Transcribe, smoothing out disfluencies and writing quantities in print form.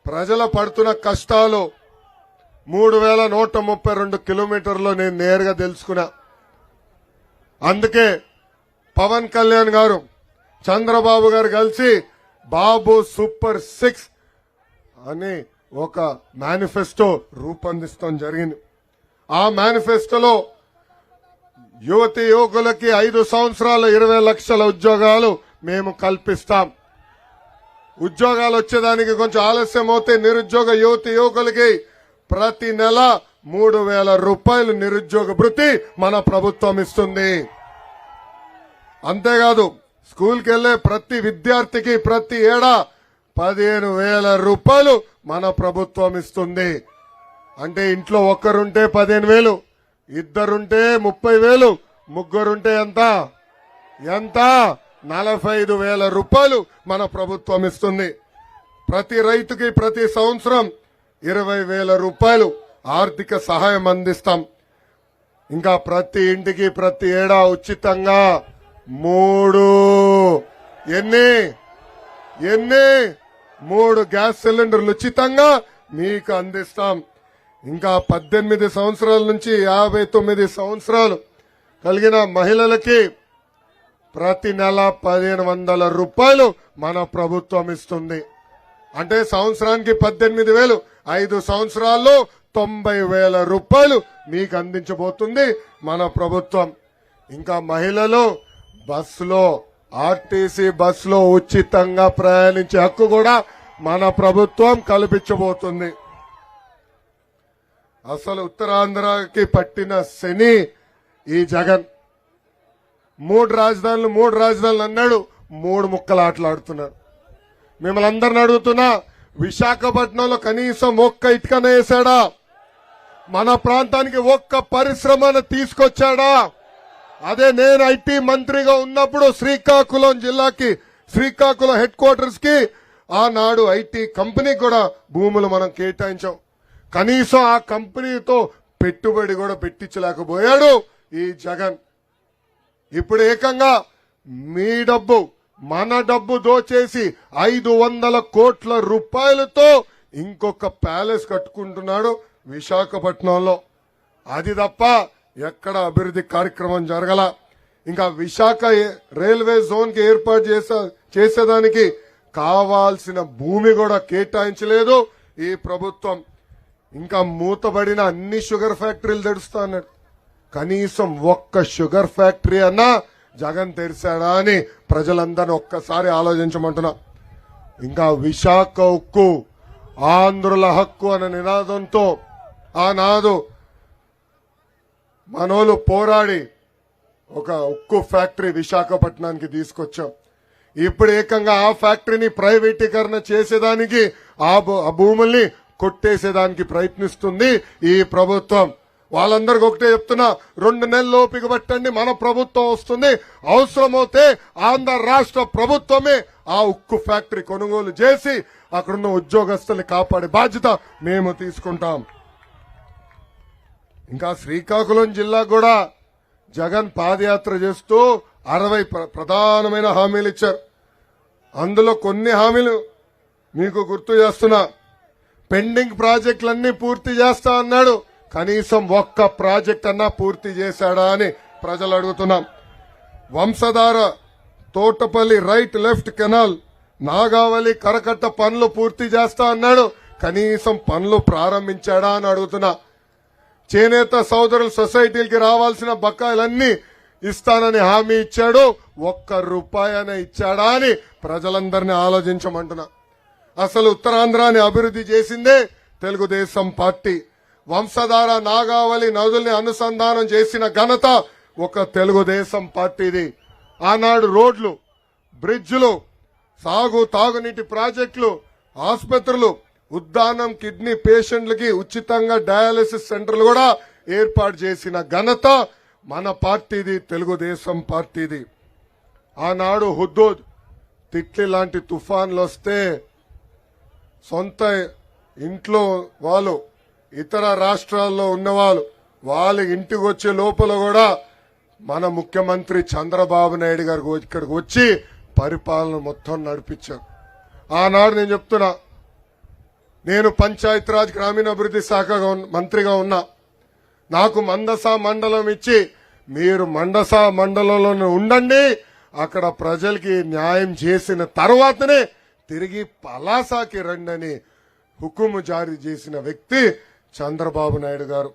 ప్రజల పడుతున్న కష్టాలు 3132 కిలోమీటర్లు నేను నేరుగా తెలుసుకున్నా. అందుకే పవన్ కళ్యాణ్ గారు చంద్రబాబు గారు కలిసి బాబు సూపర్ 6 అని ఒక మేనిఫెస్టో రూపొందించడం జరిగింది. ఆ మేనిఫెస్టోలో యువతి యువకులకి 5 సంవత్సరాల 20 లక్షల ఉద్యోగాలు మేము కల్పిస్తాం. ఉద్యోగాలు వచ్చేదానికి కొంచెం ఆలస్యం అవుతే నిరుద్యోగ యువతి యువకులకి ప్రతి నెల 3000 రూపాయలు నిరుద్యోగ భృతి మన ప్రభుత్వం ఇస్తుంది. అంతేకాదు స్కూల్కి వెళ్లే ప్రతి విద్యార్థికి ప్రతి ఏడా 15,000 రూపాయలు మన ప్రభుత్వం ఇస్తుంది. అంటే ఇంట్లో ఒక్కరుంటే 15,000, ఇద్దరుంటే 30,000, ముగ్గురుంటే ఎంత 45,000 రూపాయలు మన ప్రభుత్వం ఇస్తుంది. ప్రతి రైతుకి ప్రతి సంవత్సరం 20,000 రూపాయలు ఆర్థిక సహాయం అందిస్తాం. ఇంకా ప్రతి ఇంటికి ప్రతి ఏడా ఉచితంగా 3 గ్యాస్ సిలిండర్లు ఉచితంగా మీకు అందిస్తాం. ఇంకా 18 సంవత్సరాల నుంచి 59 సంవత్సరాలు కలిగిన మహిళలకి ప్రతి నెల 1,500 రూపాయలు మన ప్రభుత్వం ఇస్తుంది. అంటే సంవత్సరానికి 18,000, 5 సంవత్సరాల్లో 90,000 రూపాయలు మీకు అందించబోతుంది మన ప్రభుత్వం. ఇంకా మహిళలు బస్సులో ఆర్టీసీ బస్సులో ఉచితంగా ప్రయాణించే హక్కు కూడా మన ప్రభుత్వం కల్పించబోతుంది. అసలు ఉత్తరాంధ్రకి పట్టిన శని ఈ జగన్. 3 రాజధానులు అన్నాడు, 3 ముక్కలు ఆటలాడుతున్నాడు. మిమ్మల్ని అందరిని అడుగుతున్నా, విశాఖపట్నంలో కనీసం ఒక్క ఇటుకన వేశాడా? మన ప్రాంతానికి ఒక్క పరిశ్రమను తీసుకొచ్చాడా? అదే నేను ఐటీ మంత్రిగా ఉన్నప్పుడు శ్రీకాకుళం జిల్లాకి, శ్రీకాకుళం హెడ్ క్వార్టర్స్ కి ఆనాడు ఐటీ కంపెనీకి కూడా భూములు మనం కేటాయించాం. కనీసం ఆ కంపెనీతో పెట్టుబడి కూడా పెట్టించలేకపోయాడు ఈ జగన్. ఇప్పుడు ఏకంగా మీ డబ్బు మన డబ్బు దోచేసి 500 కోట్ల రూపాయలతో ఇంకొక ప్యాలెస్ కట్టుకుంటున్నాడు విశాఖపట్నంలో. అది తప్ప ఎక్కడ అభివృద్ధి కార్యక్రమం జరగల. ఇంకా విశాఖ రైల్వే జోన్ కి ఏర్పాటు చేసేదానికి కావాల్సిన భూమి కూడా కేటాయించలేదు ఈ ప్రభుత్వం. ఇంకా మూతబడిన అన్ని షుగర్ ఫ్యాక్టరీలు తెరుస్తా అన్నాడు. కనీసం ఒక్క షుగర్ ఫ్యాక్టరీ అన్నా జగన్ తెరిచాడా అని ప్రజలందరినీ ఒక్కసారి ఆలోచించమంటున్నా. ఇంకా విశాఖ ఉక్కు ఆంధ్రుల హక్కు అనే నినాదంతో ఆనాడు మనోళ్ళు పోరాడి ఒక ఉక్కు ఫ్యాక్టరీ విశాఖపట్నానికి తీసుకొచ్చాం. ఇప్పుడు ఏకంగా ఆ ఫ్యాక్టరీని ప్రైవేటీకరణ చేసేదానికి ఆ భూముల్ని కొట్టేసేదానికి ప్రయత్నిస్తుంది ఈ ప్రభుత్వం. వాళ్ళందరికీ ఒకటే చెప్తున్నా, 2 నెలలు ఓపిక పట్టండి, మన ప్రభుత్వం వస్తుంది. అవసరమైతే ఆంధ్ర రాష్ట్ర ప్రభుత్వమే ఆ ఉక్కు ఫ్యాక్టరీ కొనుగోలు చేసి అక్కడున్న ఉద్యోగస్తుల్ని కాపాడే బాధ్యత మేము తీసుకుంటాం. ఇంకా శ్రీకాకుళం జిల్లా కూడా జగన్ పాదయాత్ర చేస్తూ 60 ప్రధానమైన హామీలు ఇచ్చారు. అందులో కొన్ని హామీలు మీకు గుర్తు చేస్తున్నా. పెండింగ్ ప్రాజెక్టులన్నీ పూర్తి చేస్తా అన్నాడు. కనీసం ఒక్క ప్రాజెక్ట్ అన్నా పూర్తి చేశాడా అని ప్రజలు అడుగుతున్నాం. Vamsadhara Thotapalli right left canal, Nagavali కరకట్ట పనులు పూర్తి చేస్తా అన్నాడు. కనీసం పనులు ప్రారంభించాడా అని అడుగుతున్నా. చేనేత సోదరుల సొసైటీలకి రావాల్సిన బకాయిలన్నీ ఇస్తానని హామీ ఇచ్చాడు. 1 రూపాయనే ఇచ్చాడా అని ప్రజలందరినీ ఆలోచించమంటున్నా. అసలు ఉత్తరాంధ్రాన్ని అభివృద్ధి చేసిందే తెలుగుదేశం పార్టీ. వంశధార నాగావళి నదుల్ని అనుసంధానం చేసిన ఘనత ఒక తెలుగుదేశం పార్టీది. ఆనాడు రోడ్లు, బ్రిడ్జ్లు, తాగునీటి ప్రాజెక్టులు, ఆసుపత్రులు, ఉద్దానం కిడ్నీ పేషెంట్లకి ఉచితంగా డయాలసిస్ సెంటర్లు కూడా ఏర్పాటు చేసిన ఘనత మన పార్టీది, తెలుగుదేశం పార్టీది. ఆనాడు హుద్దూద్, తిట్లి లాంటి తుఫాన్లు వస్తే సొంత ఇంట్లో వాళ్ళు, ఇతర రాష్ట్రాల్లో ఉన్నవాళ్ళు వాళ్ళ ఇంటికి వచ్చే లోపల కూడా మన ముఖ్యమంత్రి చంద్రబాబు నాయుడు గారు ఇక్కడికి వచ్చి పరిపాలన మొత్తం నడిపించారు. ఆనాడు నేను చెప్తున్నా, నేను పంచాయతీరాజ్ గ్రామీణాభివృద్ధి శాఖ మంత్రిగా ఉన్నా. నాకు మందసా మండలం ఇచ్చి మీరు మండసా మండలంలో ఉండండి, అక్కడ ప్రజలకి న్యాయం చేసిన తర్వాతనే తిరిగి పలాసాకి రండి అని హుకుము జారీ చేసిన వ్యక్తి చంద్రబాబు నాయుడు గారు.